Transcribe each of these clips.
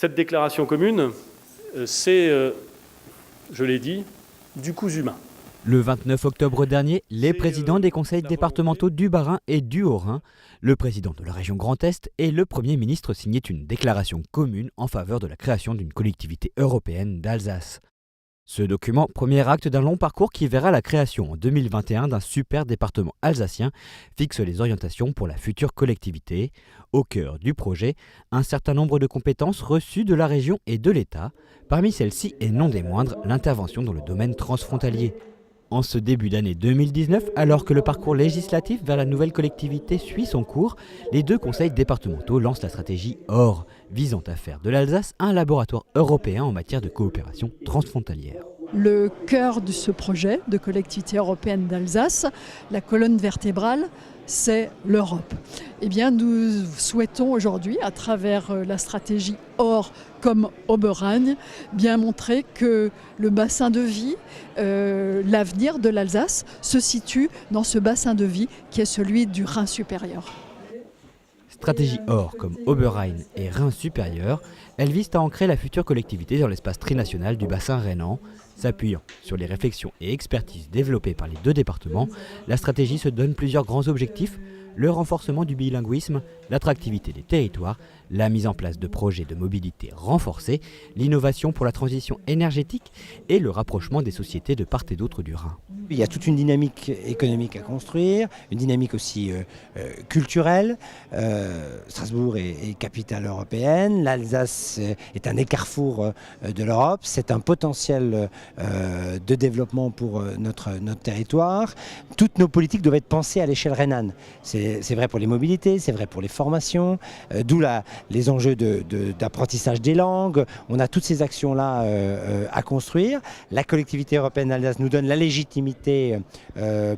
Cette déclaration commune, c'est, je l'ai dit, du cousu humain. Le 29 octobre dernier, les présidents des conseils départementaux du Bas-Rhin et du Haut-Rhin, le président de la région Grand Est et le Premier ministre signaient une déclaration commune en faveur de la création d'une collectivité européenne d'Alsace. Ce document, premier acte d'un long parcours qui verra la création en 2021 d'un super département alsacien, fixe les orientations pour la future collectivité. Au cœur du projet, un certain nombre de compétences reçues de la région et de l'État. Parmi celles-ci, et non des moindres, l'intervention dans le domaine transfrontalier. En ce début d'année 2019, alors que le parcours législatif vers la nouvelle collectivité suit son cours, les deux conseils départementaux lancent la stratégie OR, visant à faire de l'Alsace un laboratoire européen en matière de coopération transfrontalière. Le cœur de ce projet de collectivité européenne d'Alsace, la colonne vertébrale, c'est l'Europe. Eh bien, nous souhaitons aujourd'hui, à travers la stratégie OR comme Oberrhein, bien montrer que le bassin de vie, l'avenir de l'Alsace se situe dans ce bassin de vie qui est celui du Rhin supérieur. Stratégie OR comme Oberrhein et Rhin supérieur, elle vise à ancrer la future collectivité dans l'espace trinational du bassin rhénan. S'appuyant sur les réflexions et expertises développées par les deux départements, la stratégie se donne plusieurs grands objectifs: le renforcement du bilinguisme, l'attractivité des territoires, la mise en place de projets de mobilité renforcés, l'innovation pour la transition énergétique et le rapprochement des sociétés de part et d'autre du Rhin. Il y a toute une dynamique économique à construire, une dynamique aussi culturelle. Strasbourg est capitale européenne, l'Alsace est un des carrefours de l'Europe, c'est un potentiel de développement pour notre territoire. Toutes nos politiques doivent être pensées à l'échelle rhénane. C'est vrai pour les mobilités, c'est vrai pour les formations, d'où les enjeux d'apprentissage des langues. On a toutes ces actions-là à construire. La collectivité européenne d'Alsace nous donne la légitimité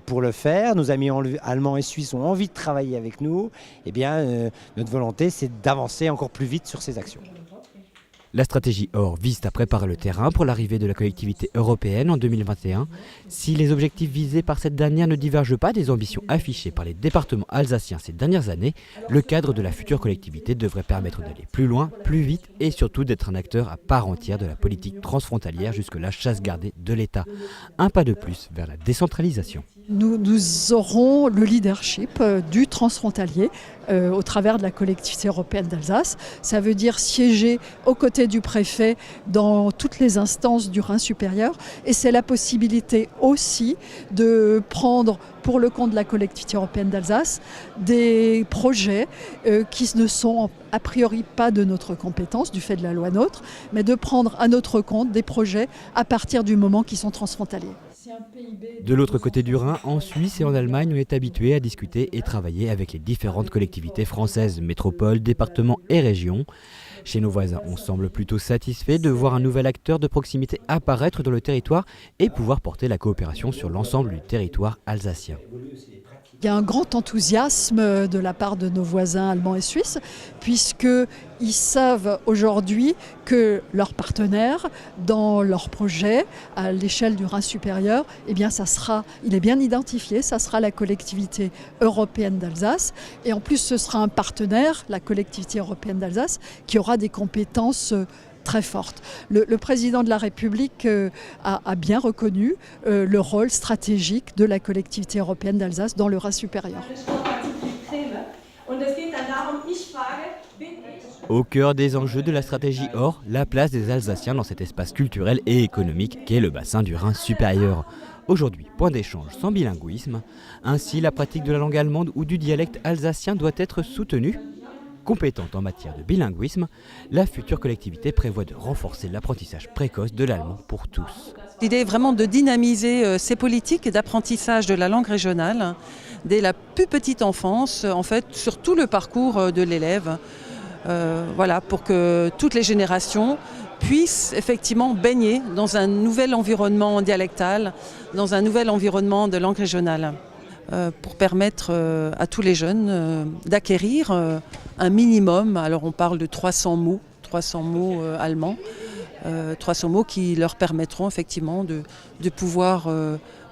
pour le faire. Nos amis allemands et suisses ont envie de travailler avec nous. Eh bien, notre volonté, c'est d'avancer encore plus vite sur ces actions. La stratégie OR vise à préparer le terrain pour l'arrivée de la collectivité européenne en 2021. Si les objectifs visés par cette dernière ne divergent pas des ambitions affichées par les départements alsaciens ces dernières années, le cadre de la future collectivité devrait permettre d'aller plus loin, plus vite et surtout d'être un acteur à part entière de la politique transfrontalière jusque-là chasse gardée de l'État. Un pas de plus vers la décentralisation. Nous aurons le leadership du transfrontalier au travers de la collectivité européenne d'Alsace. Ça veut dire siéger aux côtés du préfet dans toutes les instances du Rhin supérieur. Et c'est la possibilité aussi de prendre pour le compte de la collectivité européenne d'Alsace des projets qui ne sont a priori pas de notre compétence du fait de la loi NOTRe, mais de prendre à notre compte des projets à partir du moment qu'ils sont transfrontaliers. De l'autre côté du Rhin, en Suisse et en Allemagne, on est habitué à discuter et travailler avec les différentes collectivités françaises, métropoles, départements et régions. Chez nos voisins, on semble plutôt satisfait de voir un nouvel acteur de proximité apparaître dans le territoire et pouvoir porter la coopération sur l'ensemble du territoire alsacien. Il y a un grand enthousiasme de la part de nos voisins allemands et suisses, puisqu'ils savent aujourd'hui que leur partenaire, dans leur projet, à l'échelle du Rhin supérieur, eh bien, il est bien identifié, ça sera la collectivité européenne d'Alsace. Et en plus, ce sera un partenaire, la collectivité européenne d'Alsace, qui aura des compétences très forte. Le président de la République a bien reconnu le rôle stratégique de la collectivité européenne d'Alsace dans le Rhin supérieur. Au cœur des enjeux de la stratégie OR, la place des Alsaciens dans cet espace culturel et économique qu'est le bassin du Rhin supérieur. Aujourd'hui, point d'échange sans bilinguisme. Ainsi, la pratique de la langue allemande ou du dialecte alsacien doit être soutenue. Compétente en matière de bilinguisme, la future collectivité prévoit de renforcer l'apprentissage précoce de l'allemand pour tous. L'idée est vraiment de dynamiser ces politiques d'apprentissage de la langue régionale dès la plus petite enfance, en fait, sur tout le parcours de l'élève, pour que toutes les générations puissent effectivement baigner dans un nouvel environnement dialectal, dans un nouvel environnement de langue régionale. Pour permettre à tous les jeunes d'acquérir un minimum, alors on parle de 300 mots allemands, 300 mots qui leur permettront effectivement de pouvoir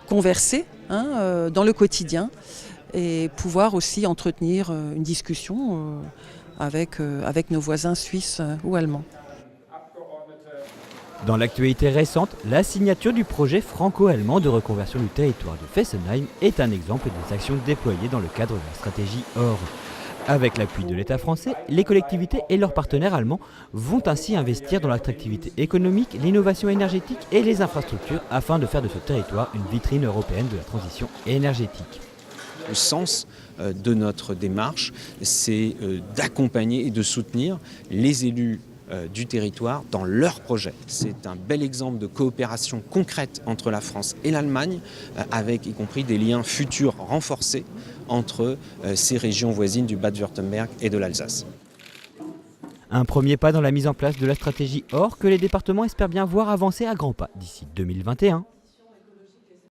converser dans le quotidien et pouvoir aussi entretenir une discussion avec nos voisins suisses ou allemands. Dans l'actualité récente, la signature du projet franco-allemand de reconversion du territoire de Fessenheim est un exemple des actions déployées dans le cadre de la stratégie OR. Avec l'appui de l'État français, les collectivités et leurs partenaires allemands vont ainsi investir dans l'attractivité économique, l'innovation énergétique et les infrastructures afin de faire de ce territoire une vitrine européenne de la transition énergétique. Le sens de notre démarche, c'est d'accompagner et de soutenir les élus du territoire dans leurs projets. C'est un bel exemple de coopération concrète entre la France et l'Allemagne, avec y compris des liens futurs renforcés entre ces régions voisines du Bade-Wurtemberg et de l'Alsace. Un premier pas dans la mise en place de la stratégie OR que les départements espèrent bien voir avancer à grands pas d'ici 2021.